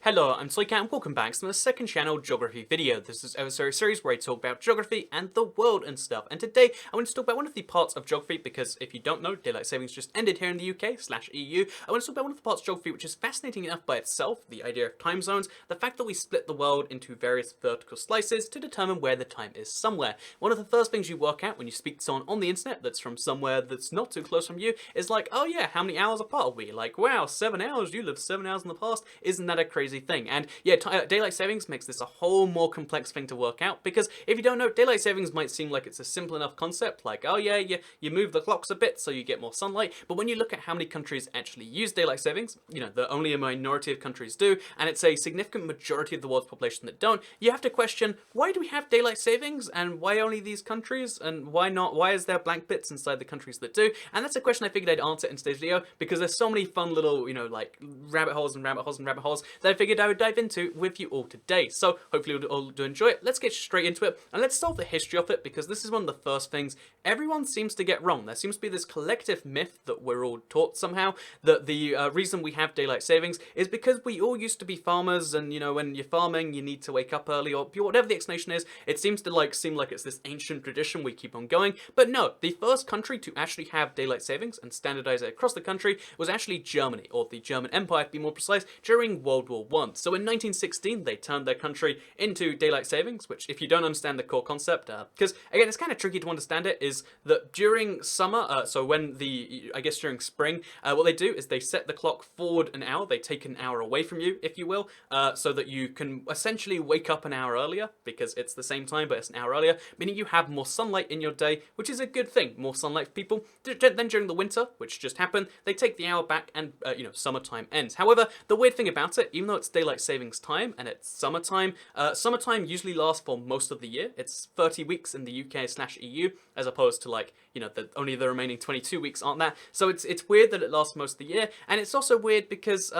Hello, I'm Soycat and welcome back to the second channel geography video. This is a series where I talk about geography and the world and stuff. And today I want to talk about one of the parts of geography because if you don't know, daylight savings just ended here in the UK/EU. I want to talk about one of the parts of geography which is fascinating enough by itself, the idea of time zones, the fact that we split the world into various vertical slices to determine where the time is somewhere. One of the first things you work out when you speak to someone on the internet that's from somewhere that's not too close from you is like, oh yeah, how many hours apart are we? Like, wow, 7 hours, you live 7 hours in the past. Isn't that a crazy thing? And yeah, daylight savings makes this a whole more complex thing to work out, because if you don't know, daylight savings might seem like it's a simple enough concept, like, oh yeah, you move the clocks a bit so you get more sunlight, but when you look at how many countries actually use daylight savings, you know, that only a minority of countries do, and it's a significant majority of the world's population that don't, you have to question, why do we have daylight savings, and why only these countries, and why not, why is there blank bits inside the countries that do? And that's a question I figured I'd answer in today's video, because there's so many fun little, you know, like rabbit holes and rabbit holes and rabbit holes that I figured I would dive into with you all today. So hopefully you'll all do enjoy it. Let's get straight into it and let's solve the history of it, because this is one of the first things everyone seems to get wrong. There seems to be this collective myth that we're all taught somehow that the reason we have daylight savings is because we all used to be farmers, and you know, when you're farming you need to wake up early, or whatever the explanation is. It seems to seem like it's this ancient tradition we keep on going, but no, the first country to actually have daylight savings and standardize it across the country was actually Germany, or the German Empire to be more precise, during World War I. So in 1916 they turned their country into daylight savings, which, if you don't understand the core concept, because again it's kind of tricky to understand it, is that during summer, so when I guess during spring, what they do is they set the clock forward an hour, they take an hour away from you, if you will, so that you can essentially wake up an hour earlier, because it's the same time but it's an hour earlier, meaning you have more sunlight in your day, which is a good thing, more sunlight for people. Then during the winter, which just happened, they take the hour back and, you know, summertime ends. However, the weird thing about it, even though it's daylight savings time and it's summertime, summertime usually lasts for most of the year. It's 30 weeks in the UK/EU, as opposed to, like, you know, only the remaining 22 weeks aren't that. So it's weird that it lasts most of the year, and it's also weird because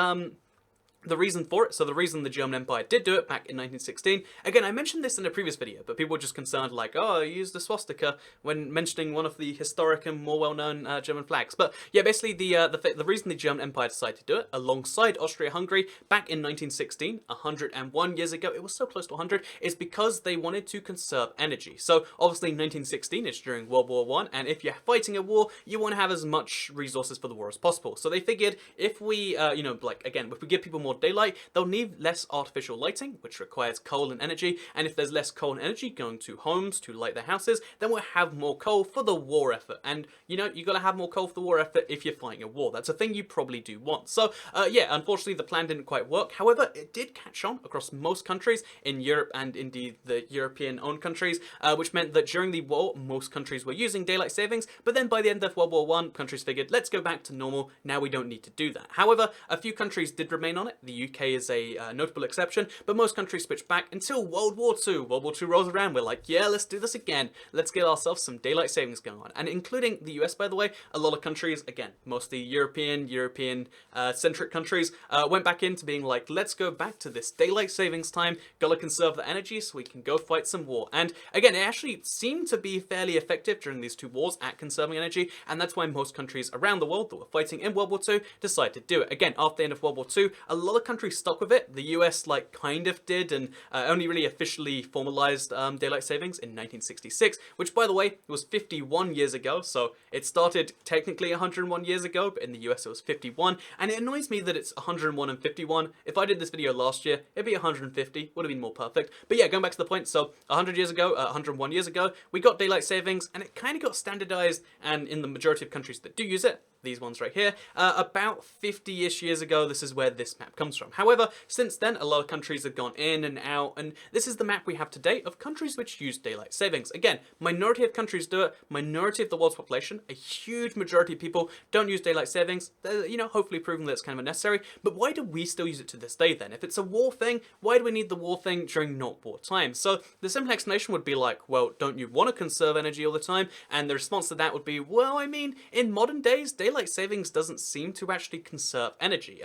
the reason for it, so the reason the German Empire did do it back in 1916, again, I mentioned this in a previous video, but people were just concerned, like, oh, you used the swastika when mentioning one of the historic and more well-known German flags. But yeah, basically the reason the German Empire decided to do it, alongside Austria-Hungary, back in 1916, 101 years ago, it was so close to 100, is because they wanted to conserve energy. So obviously 1916 is during World War I, and if you're fighting a war, you want to have as much resources for the war as possible. So they figured if we, you know, like, again, if we give people more daylight, they'll need less artificial lighting, which requires coal and energy, and if there's less coal and energy going to homes to light their houses, then we'll have more coal for the war effort. And you know, you gotta have more coal for the war effort if you're fighting a war. That's a thing you probably do want. So yeah, unfortunately the plan didn't quite work. However, it did catch on across most countries in Europe, and indeed the European owned countries, which meant that during the war most countries were using daylight savings, but then by the end of World War I, countries figured, let's go back to normal, now we don't need to do that. However, a few countries did remain on it. The UK is a notable exception, but most countries switched back until World War II. World War II rolls around, we're like, yeah, let's do this again. Let's get ourselves some daylight savings going on. And including the US, by the way, a lot of countries, again, mostly European-centric countries, went back into being like, let's go back to this daylight savings time, gotta conserve the energy so we can go fight some war. And again, it actually seemed to be fairly effective during these two wars at conserving energy, and that's why most countries around the world that were fighting in World War II decided to do it. Again, after the end of World War II, a lot of countries stuck with it. The US, like, kind of did, and only really officially formalized daylight savings in 1966, which, by the way, was 51 years ago. So it started technically 101 years ago, but in the US it was 51, and it annoys me that it's 101 and 51. If I did this video last year, it'd be 150, would have been more perfect. But yeah, going back to the point, so 100 years ago, 101 years ago, we got daylight savings, and it kind of got standardized, and in the majority of countries that do use it, these ones right here, about 50-ish years ago, this is where this map comes from. However, since then, a lot of countries have gone in and out, and this is the map we have today of countries which use daylight savings. Again, minority of countries do it, minority of the world's population, a huge majority of people don't use daylight savings, you know, hopefully proving that it's kind of unnecessary, but why do we still use it to this day then? If it's a war thing, why do we need the war thing during not war time? So the simple explanation would be like, well, don't you want to conserve energy all the time? And the response to that would be, well, I mean, in modern days, daylight daylight savings doesn't seem to actually conserve energy.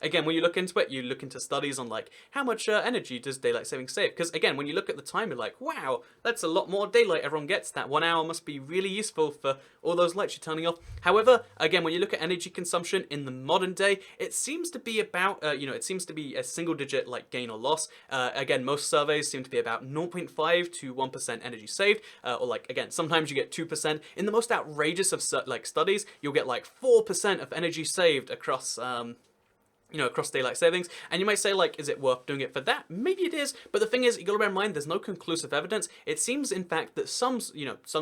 Again, when you look into it, you look into studies on like how much energy does daylight savings save? Because again, when you look at the time, you're like, wow, that's a lot more daylight everyone gets. That 1 hour must be really useful for all those lights you're turning off. However, again, when you look at energy consumption in the modern day, it seems to be about, it seems to be a single digit like gain or loss. Again, most surveys seem to be about 0.5 to 1% energy saved, or like, again, sometimes you get 2%. In the most outrageous of like studies, you'll get like 4% of energy saved across, across daylight savings. And you might say, like, is it worth doing it for that? Maybe it is, but the thing is, you gotta bear in mind, there's no conclusive evidence. It seems, in fact, that some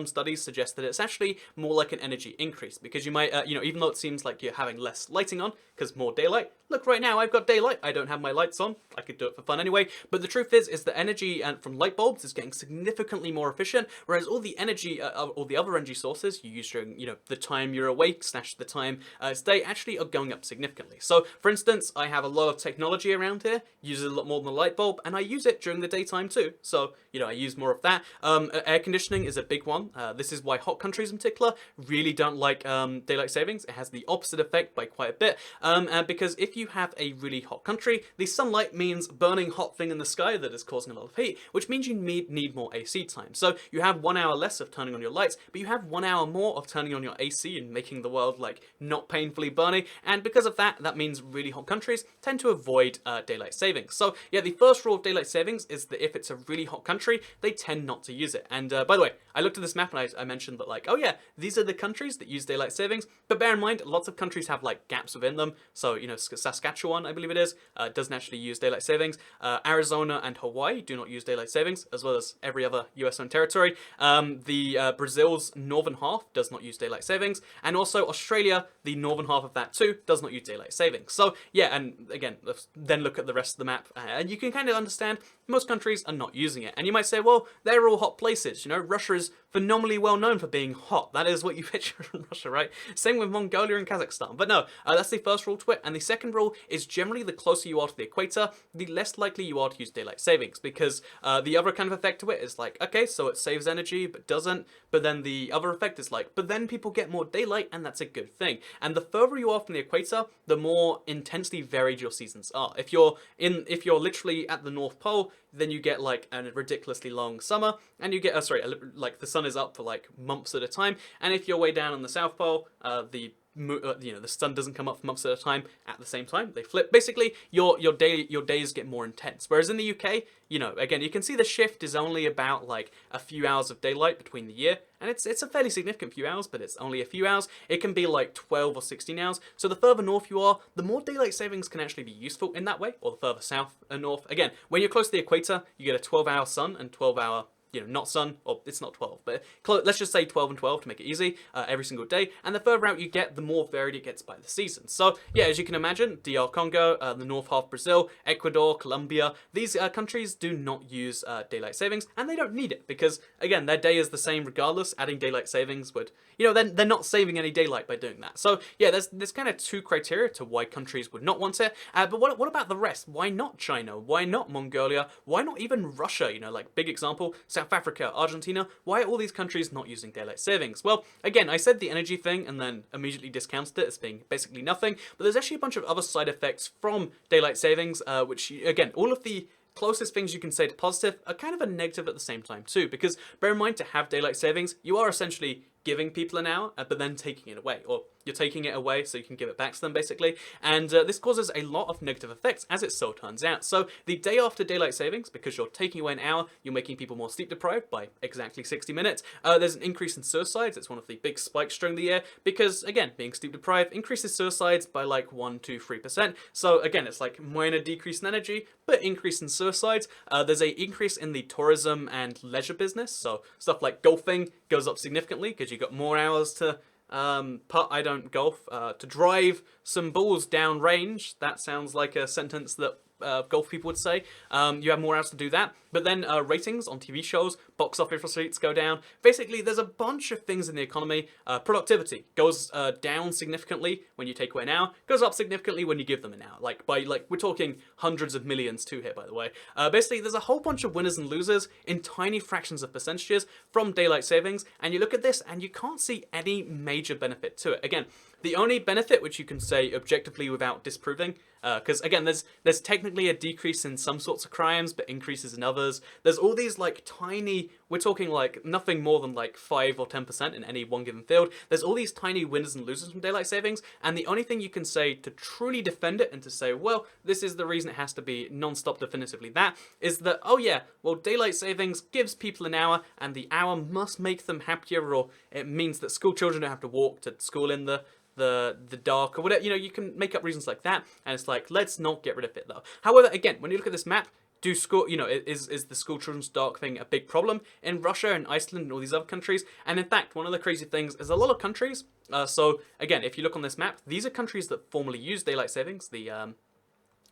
studies suggest that it's actually more like an energy increase, because you might, even though it seems like you're having less lighting on, because more daylight. Look, right now, I've got daylight. I don't have my lights on. I could do it for fun anyway. But the truth is that energy from light bulbs is getting significantly more efficient, whereas all the energy, all the other energy sources you use during, the time you're awake / the time it's day actually are going up significantly. So, for instance, I have a lot of technology around here, uses a lot more than a light bulb, and I use it during the daytime too. So, I use more of that. Air conditioning is a big one. This is why hot countries in particular really don't like daylight savings. It has the opposite effect by quite a bit. Because if you have a really hot country, the sunlight means burning hot thing in the sky that is causing a lot of heat, which means you need more AC time. So you have 1 hour less of turning on your lights, but you have 1 hour more of turning on your AC and making the world like not painfully burning. And because of that, that means really hot countries tend to avoid daylight savings. So yeah, the first rule of daylight savings is that if it's a really hot country, they tend not to use it. And by the way, I looked at this map and I mentioned that like, oh yeah, these are the countries that use daylight savings, but bear in mind, lots of countries have like gaps within them. So, Saskatchewan, I believe it is, doesn't actually use daylight savings. Arizona and Hawaii do not use daylight savings, as well as every other US-owned territory. Brazil's northern half does not use daylight savings. And also Australia, the northern half of that too, does not use daylight savings. So, yeah, and again, then look at the rest of the map, and you can kind of understand most countries are not using it. And you might say, well, they're all hot places. Russia is phenomenally well known for being hot. That is what you picture from Russia, right? Same with Mongolia and Kazakhstan. But no, that's the first rule to it. And the second rule is generally the closer you are to the equator, the less likely you are to use daylight savings, because the other kind of effect to it is like, okay, so it saves energy, but doesn't. But then the other effect is like, but then people get more daylight, and that's a good thing. And the further you are from the equator, the more intensely varied your seasons are. If you're literally at the North Pole, then you get like a ridiculously long summer, and you get like the sun is up for like months at a time. And if you're way down on the South Pole, the sun doesn't come up for months at a time at the same time. They flip. Basically, your days get more intense. Whereas in the UK, again, you can see the shift is only about like a few hours of daylight between the year, and it's a fairly significant few hours, but it's only a few hours. It can be like 12 or 16 hours. So the further north you are, the more daylight savings can actually be useful in that way, or the further south and north. Again, when you're close to the equator, you get a 12-hour sun and 12-hour not sun, or it's not 12, but let's just say 12 and 12 to make it easy, every single day. And the further out you get, the more varied it gets by the season. So yeah, as you can imagine, DR Congo, the north half Brazil, Ecuador, Colombia, these countries do not use daylight savings, and they don't need it, because again, their day is the same regardless. Adding daylight savings would, they're not saving any daylight by doing that. So yeah, there's kind of two criteria to why countries would not want it. But what about the rest? Why not China? Why not Mongolia? Why not even Russia? Like big example, South Africa, Argentina. Why are all these countries not using daylight savings? Well, again, I said the energy thing and then immediately discounted it as being basically nothing, but there's actually a bunch of other side effects from daylight savings, which, again, all of the closest things you can say to positive are kind of a negative at the same time too, because bear in mind, to have daylight savings, you are essentially giving people an hour, but then taking it away, or you're taking it away so you can give it back to them, basically. And this causes a lot of negative effects, as it so turns out. So the day after daylight savings, because you're taking away an hour, you're making people more sleep deprived by exactly 60 minutes. There's an increase in suicides. It's one of the big spikes during the year, because again, being sleep deprived increases suicides by like 1 to 3%. So again, it's like minor decrease in energy, but increase in suicides. There's a increase in the tourism and leisure business. So stuff like golfing goes up significantly, because you got more hours to I don't golf, to drive some balls down range. That sounds like a sentence that golf people would say. You have more hours to do that. But then ratings on TV shows, box office receipts go down. Basically, there's a bunch of things in the economy. Productivity goes down significantly when you take away an hour, goes up significantly when you give them an hour. We're talking hundreds of millions too here, by the way. Basically, there's a whole bunch of winners and losers in tiny fractions of percentages from daylight savings, and you look at this and you can't see any major benefit to it. Again, the only benefit which you can say objectively without disproving, because again, there's technically a decrease in some sorts of crimes, but increases in others. There's all these like tiny, we're talking like nothing more than like 5 or 10% in any one given field. There's all these tiny winners and losers from daylight savings, and the only thing you can say to truly defend it and to say, well, this is the reason it has to be non-stop definitively that, is that, oh yeah, well, daylight savings gives people an hour, and the hour must make them happier, or it means that school children don't have to walk to school in the dark or whatever. You know, you can make up reasons like that, and it's like, let's not get rid of it though. However, again, when you look at this map, is the school children's dark thing a big problem in Russia and Iceland and all these other countries? And in fact, one of the crazy things is a lot of countries, so again, if you look on this map, these are countries that formally use daylight savings, the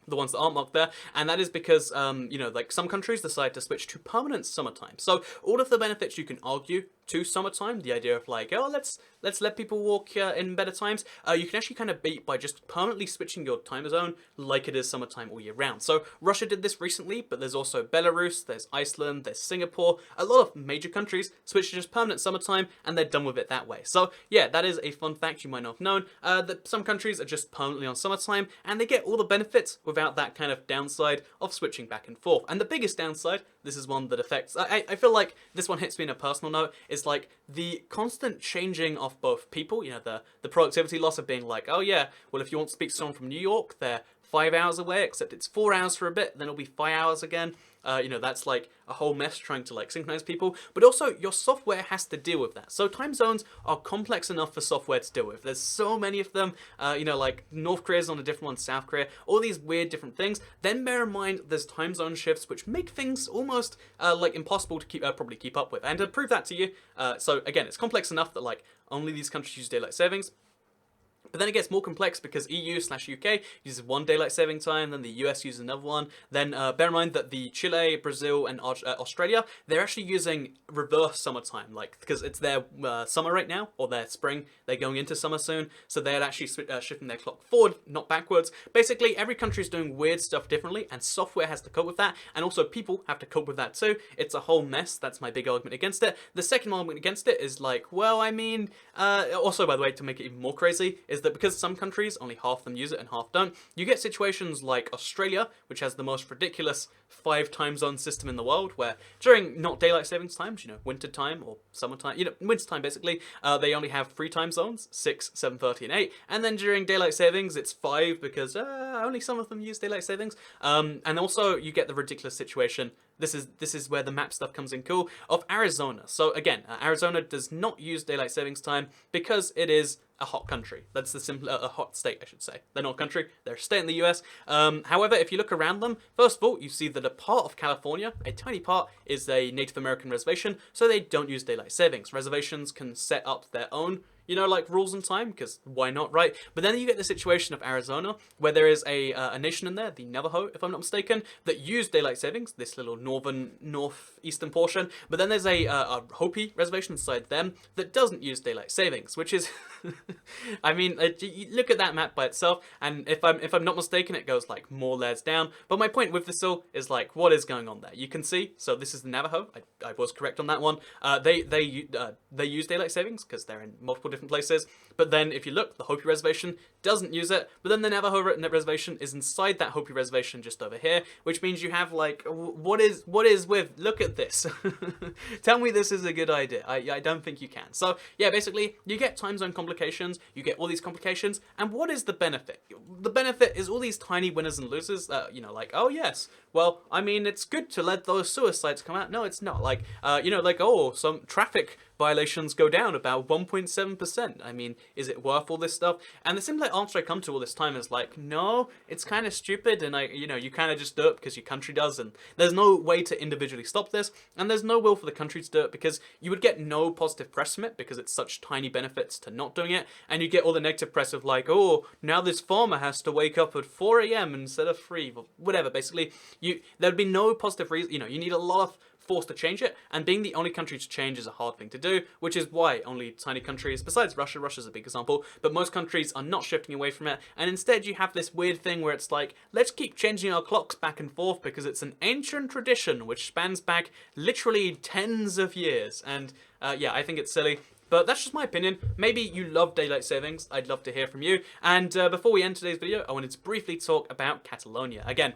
ones that aren't marked there, and that is because, like some countries decide to switch to permanent summertime. So all of the benefits you can argue to summertime, the idea of like, oh, let's let people walk in better times, you can actually kind of beat by just permanently switching your time zone like it is summertime all year round. So Russia did this recently, but there's also Belarus, there's Iceland, there's Singapore, a lot of major countries switch to just permanent summertime, and they're done with it that way. So yeah, that is a fun fact you might not have known, that some countries are just permanently on summertime, and they get all the benefits without that kind of downside of switching back and forth. And the biggest downside, this is one that affects, I feel like this one hits me in a personal note, is like the constant changing of both people, the productivity loss of being like, oh yeah, well if you want to speak to someone from New York, they're 5 hours away, except it's 4 hours for a bit, then it'll be 5 hours again. That's like a whole mess trying to like synchronize people, but also your software has to deal with that. So time zones are complex enough for software to deal with. There's so many of them, like North Korea's on a different one, South Korea, all these weird different things. Then bear in mind there's time zone shifts which make things almost like impossible to probably keep up with. And to prove that to you, so again, it's complex enough that like only these countries use daylight savings. But then it gets more complex because EU/UK uses one daylight saving time, then the US uses another one. Then bear in mind that the Chile, Brazil, and Australia, they're actually using reverse summertime, like because it's their summer right now, or their spring. They're going into summer soon, so they're actually shifting their clock forward, not backwards. Basically, every country is doing weird stuff differently, and software has to cope with that, and also people have to cope with that too. It's a whole mess. That's my big argument against it. The second argument against it is like, well, I mean, also by the way, to make it even more crazy, is that because some countries, only half of them use it and half don't, you get situations like Australia, which has the most ridiculous 5 time zone system in the world, where during not daylight savings times, winter time or summertime, winter time basically, they only have 3 time zones, 6, 7:30, and 8, and then during daylight savings it's 5 because only some of them use daylight savings, and also you get the ridiculous situation. This is where the map stuff comes in cool, of Arizona. So again, Arizona does not use daylight savings time because it is a hot country. That's the simple, a hot state, I should say. They're not a country, they're a state in the US. However, if you look around them, first of all, you see that a part of California, a tiny part, is a Native American reservation, so they don't use daylight savings. Reservations can set up their own like rules and time, because why not, right? But then you get the situation of Arizona, where there is a nation in there, the Navajo, if I'm not mistaken, that use daylight savings, this little northeastern portion, but then there's a Hopi reservation inside them that doesn't use daylight savings, which is, I mean, you look at that map by itself, and if I'm not mistaken, it goes like more layers down, but my point with this all is like, what is going on there? You can see, so this is the Navajo, I was correct on that one, they use daylight savings, because they're in multiple different places, but then if you look, the Hopi reservation doesn't use it, but then the Navajo reservation is inside that Hopi reservation just over here, which means you have like, what is with, look at this. Tell me this is a good idea. I don't think you can. So yeah, basically you get time zone complications, you get all these complications, and what is the benefit? The benefit is all these tiny winners and losers, like, oh yes, well, I mean, it's good to let those suicides come out. No, it's not. Like, like, oh, some traffic violations go down about 1.7%. I mean, is it worth all this stuff? And the simple answer I come to all this time is like, no, it's kind of stupid, and you kind of just do it because your country does, and there's no way to individually stop this, and there's no will for the country to do it because you would get no positive press from it because it's such tiny benefits to not doing it, and you get all the negative press of like, oh, now this farmer has to wake up at 4 a.m. instead of 3, or whatever. Basically, there'd be no positive reason. You need a lot of force to change it, and being the only country to change is a hard thing to do, which is why only tiny countries, besides Russia's a big example, but most countries are not shifting away from it, and instead you have this weird thing where it's like, let's keep changing our clocks back and forth because it's an ancient tradition which spans back literally tens of years, and yeah, I think it's silly. But that's just my opinion. Maybe you love daylight savings. I'd love to hear from you. And before we end today's video, I wanted to briefly talk about Catalonia. Again,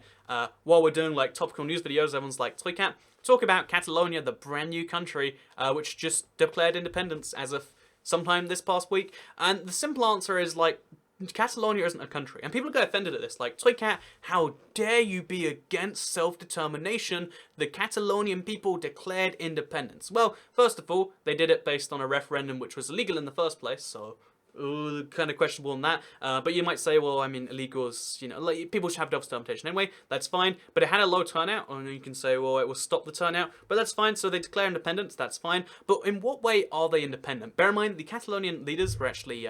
while we're doing like topical news videos, everyone's like, Toycat, talk about Catalonia, the brand new country, which just declared independence as of sometime this past week. And the simple answer is like, Catalonia isn't a country. And people get offended at this, like, Toycat, how dare you be against self-determination? The Catalonian people declared independence. Well, first of all, they did it based on a referendum which was illegal in the first place, so kind of questionable on that. But you might say, well, I mean, illegal is, like, people should have self-determination anyway. That's fine. But it had a low turnout, and you can say, well, it will stop the turnout. But that's fine. So they declare independence. That's fine. But in what way are they independent? Bear in mind, the Catalonian leaders were actually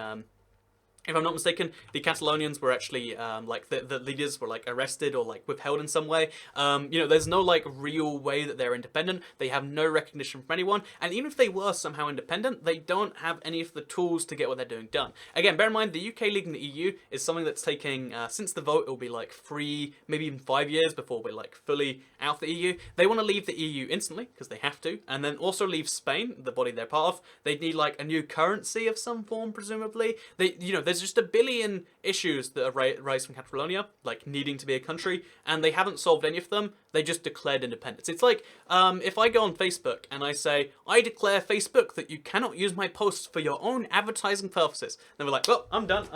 if I'm not mistaken, the Catalonians were actually, like, the leaders were, like, arrested or, like, withheld in some way. There's no, like, real way that they're independent. They have no recognition from anyone. And even if they were somehow independent, they don't have any of the tools to get what they're doing done. Again, bear in mind, the UK leaving the EU is something that's taking, since the vote, it'll be, like, 3, maybe even 5 years before we're, like, fully out of the EU. They want to leave the EU instantly, because they have to. And then also leave Spain, the body they're part of. They need, like, a new currency of some form, presumably. There's just a billion issues that arise from Catalonia, like needing to be a country, and they haven't solved any of them. They just declared independence. It's like, if I go on Facebook and I say, I declare Facebook that you cannot use my posts for your own advertising purposes. Then we're like, well, I'm done.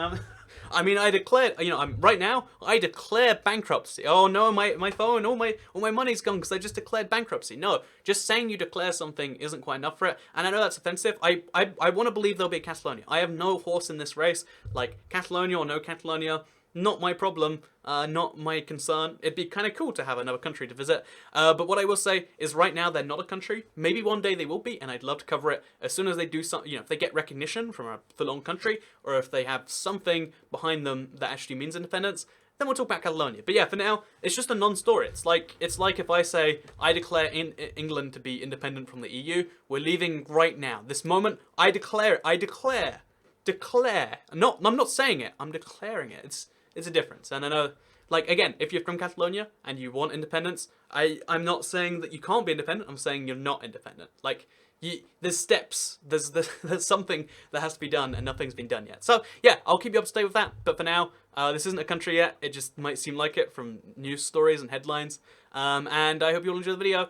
I mean, I declared, right now, I declare bankruptcy. Oh no, my phone, all my money's gone because I just declared bankruptcy. No, just saying you declare something isn't quite enough for it. And I know that's offensive. I want to believe there'll be a Catalonia. I have no horse in this race. Like, Catalonia or no Catalonia, not my problem, not my concern. It'd be kind of cool to have another country to visit. But what I will say is right now they're not a country. Maybe one day they will be, and I'd love to cover it as soon as they do something, if they get recognition from a full-on country, or if they have something behind them that actually means independence, then we'll talk about Catalonia. But yeah, for now, it's just a non-story. It's like if I say, I declare England to be independent from the EU, we're leaving right now. This moment, I declare. I'm not saying it, I'm declaring it. It's a difference. And I know, like, again, if you're from Catalonia and you want independence, I'm not saying that you can't be independent, I'm saying you're not independent. Like, there's steps, there's something that has to be done, and nothing's been done yet. So, yeah, I'll keep you up to date with that, but for now, this isn't a country yet, it just might seem like it from news stories and headlines, and I hope you all enjoy the video.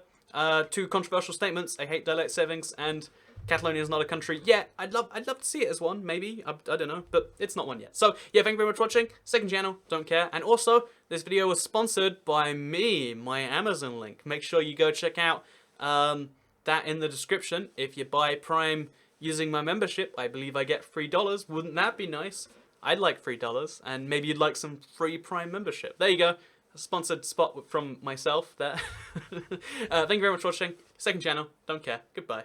2 controversial statements, I hate daylight savings, and Catalonia is not a country yet. I'd love to see it as one, maybe. I don't know, but it's not one yet. So, yeah, thank you very much for watching. Second channel, don't care. And also, this video was sponsored by me, my Amazon link. Make sure you go check out that in the description. If you buy Prime using my membership, I believe I get $3. Wouldn't that be nice? I'd like $3, and maybe you'd like some free Prime membership. There you go. A sponsored spot from myself there. Thank you very much for watching. Second channel, don't care. Goodbye.